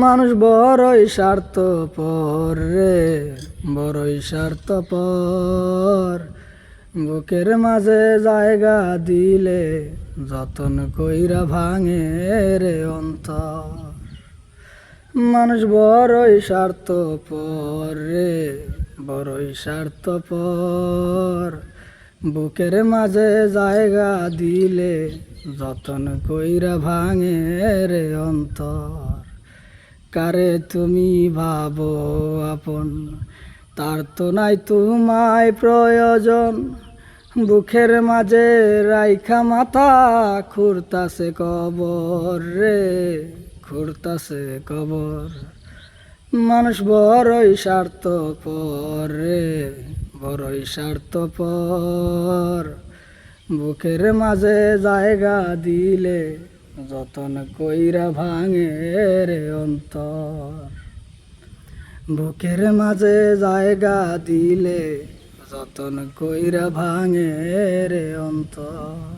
মানুষ বড়ই স্বার্থপর রে, বড়ই স্বার্থপর। বুকের মাঝে জায়গা দিলে যতন কইরা ভাঙে রে অন্তর। মানুষ বড়ই স্বার্থপর রে, বড়ই স্বার্থপর। বুকের মাঝে জায়গা দিলে যতন কইরা ভাঙে রে অন্তর। কারে তুমি ভাবো আপন, তার তো নাই তোমায় প্রয়োজন। বুকের মাঝে রাইখা মাথা খুঁড়তাছে কবর রে, খুঁড়তাছে কবর। মানুষ বড়ই স্বার্থপর রে, বড়ই স্বার্থপর। বুকের মাঝে জায়গা দিলে যতন কইরা ভাঙে রে অন্তর। বুকের মাঝে জায়গা দিলে যতন কইরা ভাঙে রে অন্তর।